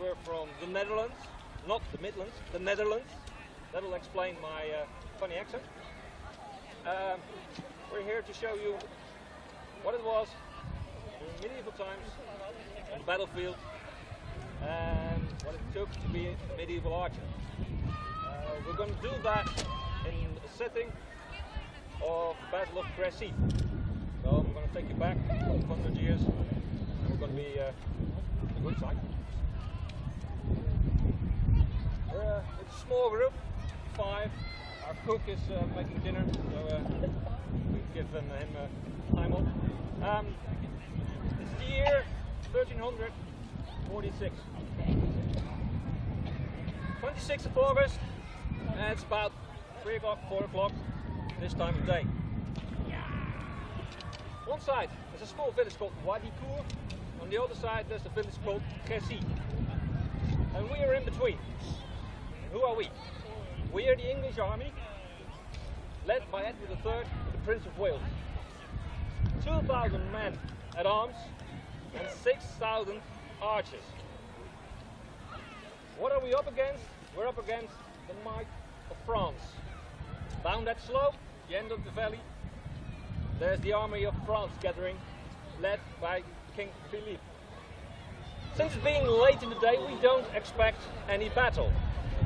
we're from the Netherlands, not the Midlands, the Netherlands. That will explain my funny accent. We're here to show you what it was in medieval times on the battlefield and what it took to be a medieval archer. We're going to do that in the setting of the Battle of Crécy. So I'm going to take you back 100 years. We're going to be a good side. It's a small group, 5. Our cook is making dinner, so we give him time off. It's the year 1346. 26th of August, and it's about 3 o'clock, 4 o'clock this time of day. One side there's a small village called Warbow. On the other side there's a village called Crécy. And we are in between. Who are we? We are the English army, led by Edward III, the Prince of Wales. 2,000 men at arms and 6,000 archers. What are we up against? We're up against the might of France. Down that slope, the end of the valley, there's the army of France gathering, led by King Philippe. Since being late in the day, we don't expect any battle,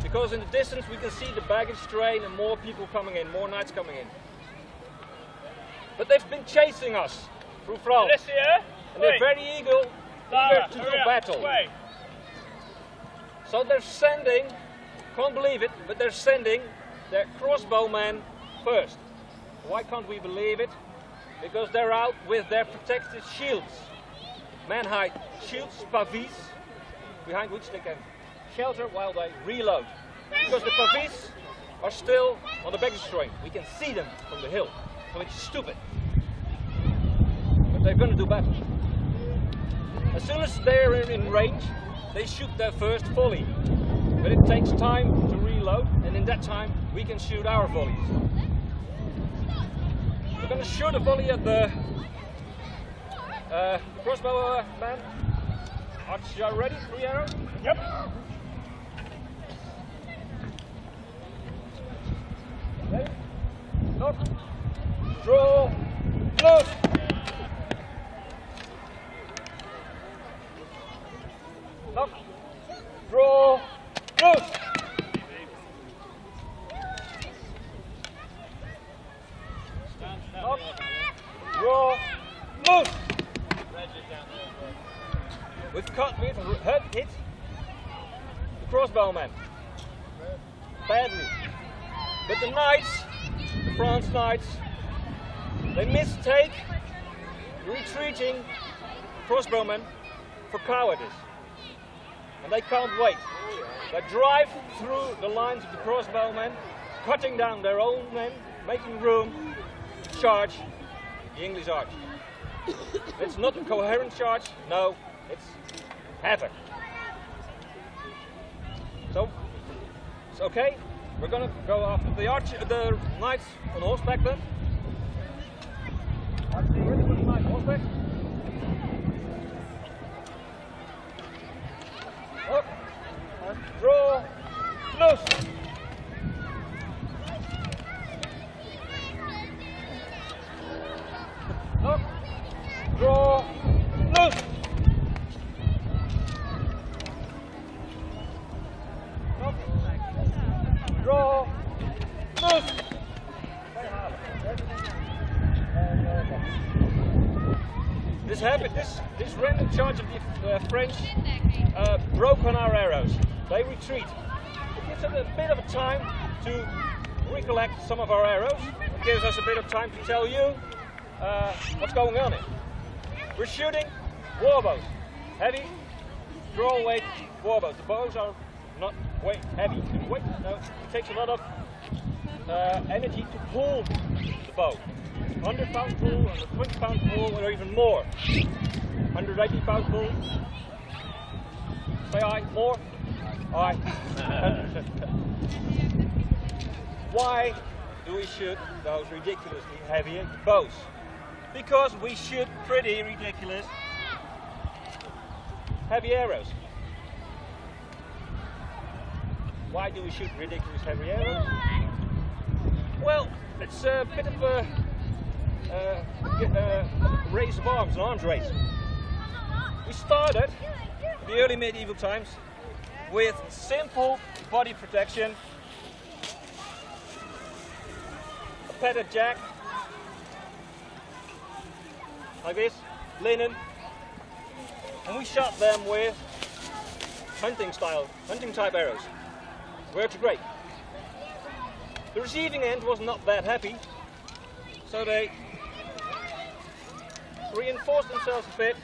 because in the distance we can see the baggage train and more people coming in, more knights coming in. But they've been chasing us through France, and they're very eager to do battle. So they're sending, can't believe it, but they're sending their crossbowmen first. Why can't we believe it? Because they're out with their protective shields. Man-height shields, pavis, behind which they can shelter while they reload. Because the pavis are still on the baggage train. We can see them from the hill, so it's stupid. But they're going to do battle. As soon as they're in range, they shoot their first volley. But it takes time to reload, and in that time we can shoot our volleys. We're going to shoot a volley at the crossbow man. Archers, are ready? 3 arrows? Yep. Ready? Look. Draw. Loose. Look. Draw. Loose. Up, draw, loose. We've hit the crossbowman badly, but the knights, the France knights, they mistake retreating crossbowmen for cowardice, and they can't wait. They drive through the lines of the crossbowmen, cutting down their own men, making room to charge the English arch. It's not a coherent charge, no, it's havoc. So, it's okay. We're gonna go after the knights on horseback then. Archers, ready for the knights on horseback? Up, draw, loose. Up, draw, loose. Up, draw, loose. This random charge of the French broke on our arrows. They retreat. It gives us a bit of a time to recollect some of our arrows. It gives us a bit of time to tell you what's going on here. We're shooting warbows, heavy, draw weight warbows. The bows are not weight heavy. No, it takes a lot of energy to pull the bow. 100 pound pull, 120 pound pull, or even more. 180 pound pull. Say aye, more. Aye. Why do we shoot those ridiculously heavy bows? Because we shoot pretty ridiculous heavy arrows. why do we shoot ridiculous heavy arrows? Well, it's a bit of a race of arms, an arms race. We started in the early medieval times with simple body protection, a padded jack, like this, linen, and we shot them with hunting type arrows. Worked great. The receiving end was not that happy, so they reinforced themselves a bit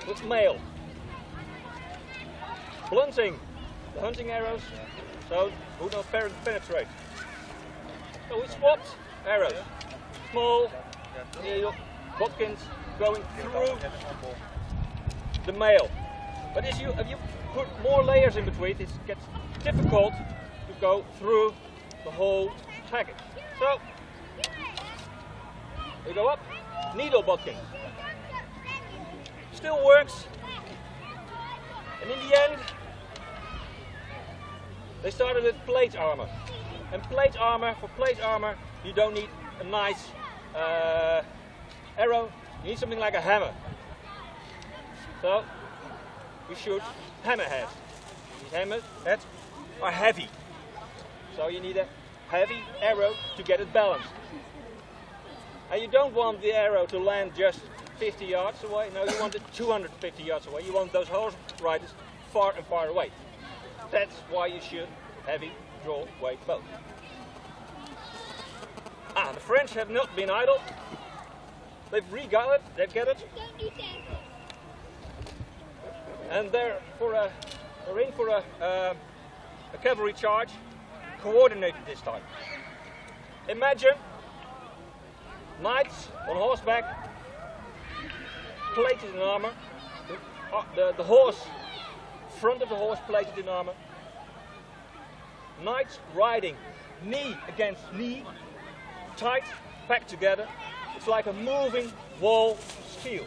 with mail, blunting the hunting arrows so would not penetrate. So we swapped arrows, small needle bodkins going through the mail. But if you put more layers in between, it gets difficult to go through the whole package. So we go up, needle bodkin. Still works. And in the end, they started with plate armor. And for plate armor, you don't need a nice arrow, you need something like a hammer. So we shoot hammerheads. These hammerheads are heavy. So you need a heavy arrow to get it balanced. And you don't want the arrow to land just 50 yards away. No, you want it 250 yards away. You want those horse riders far and far away. That's why you shoot heavy draw weight bows. The French have not been idle. They've regot it, they've got it. And they're in for a cavalry charge, coordinated this time. Imagine knights on horseback, plated in armor, the horse, front of the horse plated in armor, knights riding knee against knee, tight, packed together. It's like a moving wall of steel.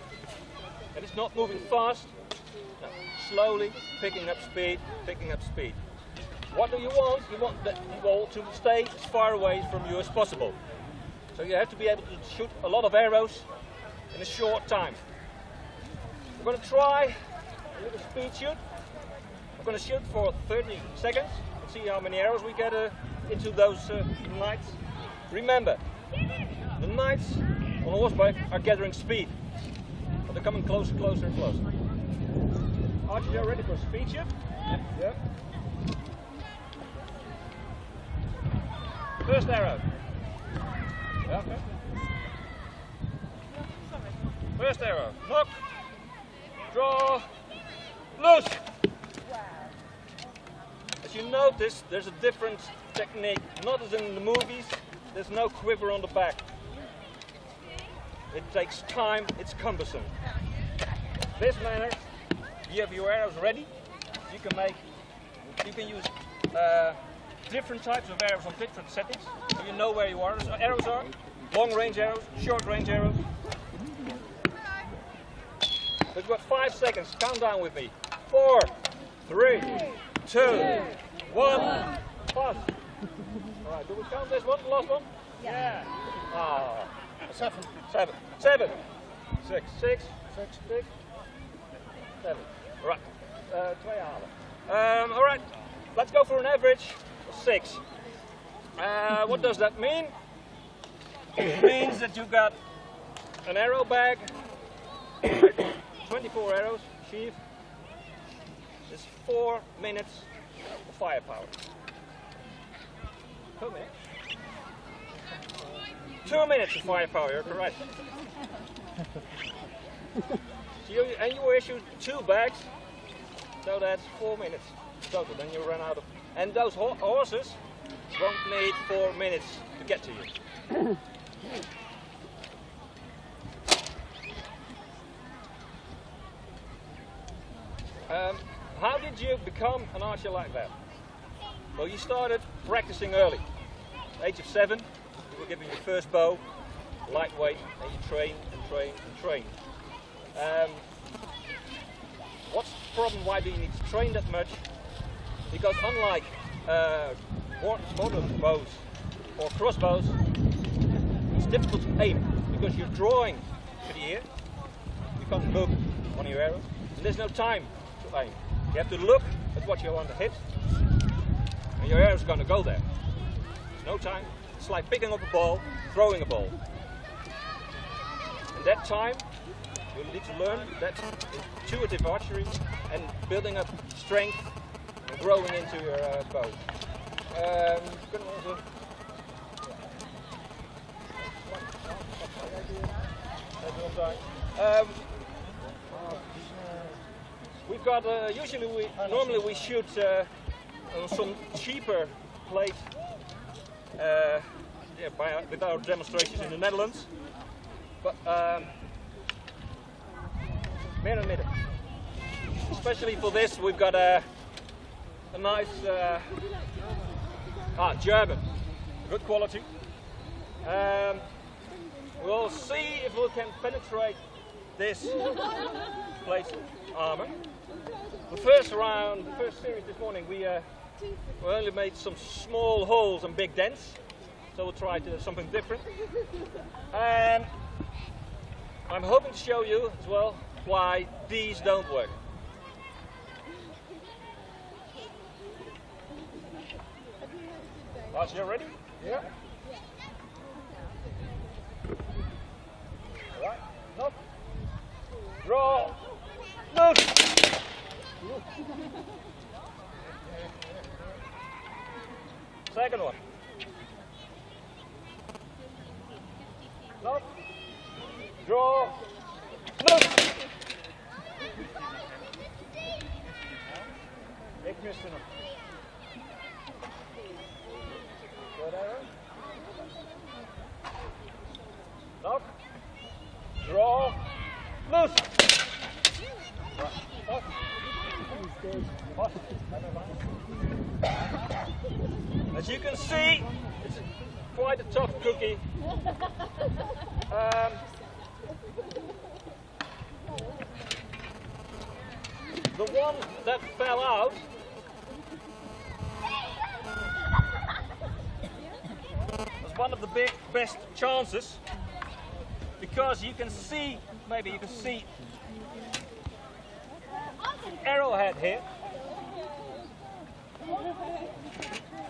And it's not moving fast, no, slowly picking up speed, picking up speed. What do you want? You want the wall to stay as far away from you as possible. So you have to be able to shoot a lot of arrows in a short time. We're going to try a little speed shoot. We're going to shoot for 30 seconds and see how many arrows we get into those knights. Remember, the knights on horseback are gathering speed, but they're coming closer, closer, and closer. Archers, are ready for a speed shoot? Yeah. First arrow. Yeah, okay. First arrow. Knock. Draw. Loose. As you notice, there's a different technique. Not as in the movies. There's no quiver on the back. It takes time. It's cumbersome. This manner, you have your arrows ready. You can use different types of arrows on different settings, so you know where your arrows are. Long range arrows, short range arrows. We've got 5 seconds. Count down with me. 4, 3, 2, 1. Pass. All right. Do we count this one? The last one? Yeah. 7. 7. 7. 6. 6. 6. 7. All right. 2 halen. All right. Let's go for an average of 6. What does that mean? It means that you've got an arrow bag, 24 arrows, sheath. There's 4 minutes of firepower. 2 minutes. 2 minutes of firepower, you're correct. And you issue 2 bags, so that's 4 minutes total. Then you run out of. And those horses won't need 4 minutes to get to you. How did you become an archer like that? Well, you started practicing early. At the age of 7, you were given your first bow, lightweight, and you train and train and train. What's the problem? Why do you need to train that much? Because unlike bows or crossbows, it's difficult to aim because you're drawing to the ear. You can't look on your arrow, and there's no time to aim. You have to look at what you want to hit, and your arrow is going to go there. There's no time. It's like picking up a ball, throwing a ball. And that time, you need to learn that intuitive archery and building up strength and growing into your bow. We've got normally we shoot on some cheaper plate with our demonstrations in the Netherlands, but meer and midden. Especially for this, we've got a nice German, good quality. We'll see if we can penetrate this plate armor. The first round, the first series this morning, we only made some small holes and big dents, so we'll try to do something different. And I'm hoping to show you as well why these don't work. Lars, you ready? Yeah. Alright, stop. Draw. Loose. Second one. Stop. Draw. Loose. Ik miste hem. Good arrow. Knock. Draw. Loose. As you can see, it's quite a tough cookie. The one that fell out was one of the best chances, because you can see, maybe you can see the arrowhead here,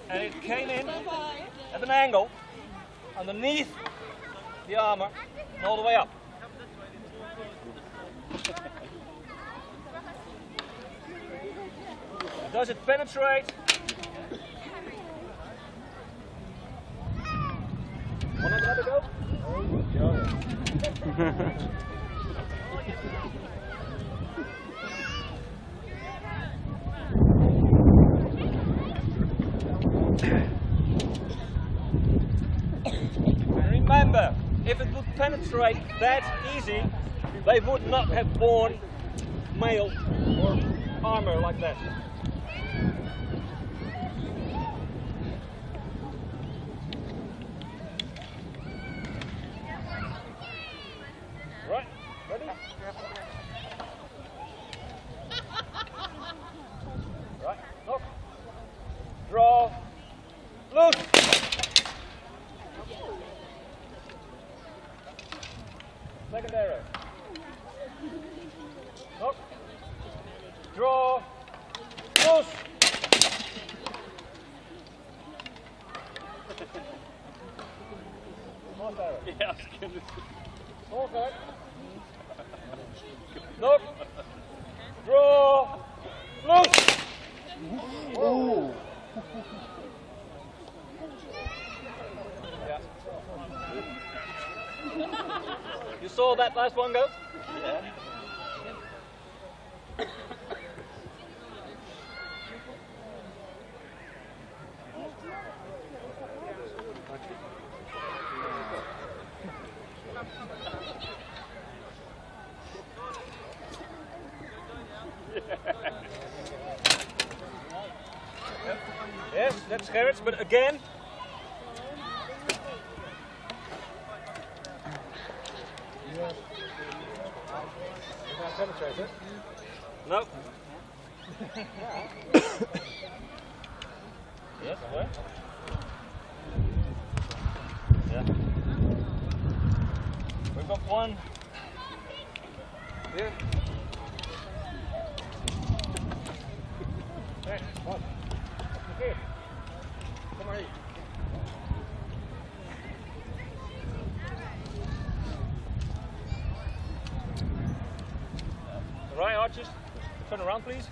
and it came in at an angle underneath the armor and all the way up. Does it penetrate? Want another go? Remember, if it would penetrate that easy, they would not have worn mail or armor like that. Right, ready? Right, look. Draw. Loose. Second arrow. Look. Draw. Loose. Last arrow. Yeah, Okay. Look. Draw. Loose. Oh. Yeah. You saw that last one go? Yeah. Yes, that's Gerrit's, but again. No. Yes, where? Yeah. We've got one here. There, one. Here. Come here. Right, archers, turn around please.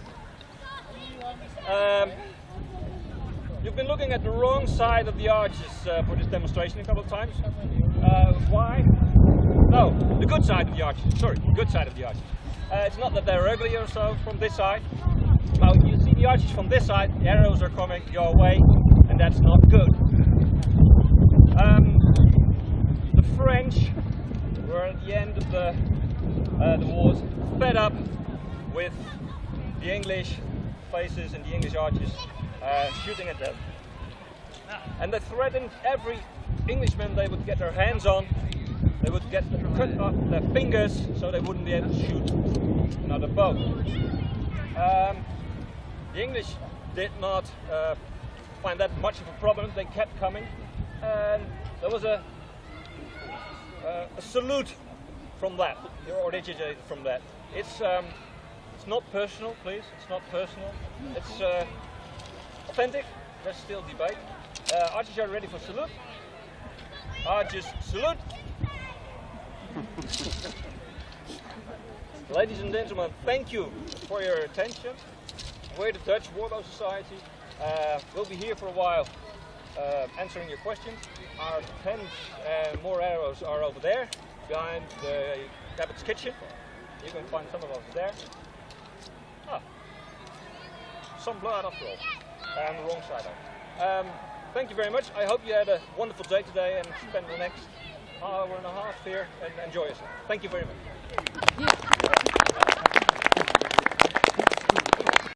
You've been looking at the wrong side of the arches for this demonstration a couple of times. Why? No, the good side of the arches. Sorry, good side of the arches. It's not that they're ugly or so from this side. Now you see the arches from this side, the arrows are coming your way, and that's not good. The French were at the end of the wars fed up with the English faces and the English archers shooting at them. And they threatened every Englishman they would get their hands on, they would get cut off their fingers so they wouldn't be able to shoot another bow. The English did not find that much of a problem, they kept coming, and there was a salute from that, or originated from that. It's not personal, please. It's not personal. It's authentic. There's still debate. Archers are ready for salute. Archers, salute. Ladies and gentlemen, thank you for your attention. We're the Dutch Warbow Society. We'll be here for a while answering your questions. Our pens and more arrows are over there, behind the Abbot's kitchen. You can find some of us there. Some blood after all. And the wrong side out. Thank you very much. I hope you had a wonderful day today and spend the next hour and a half here and enjoy yourself. Thank you very much.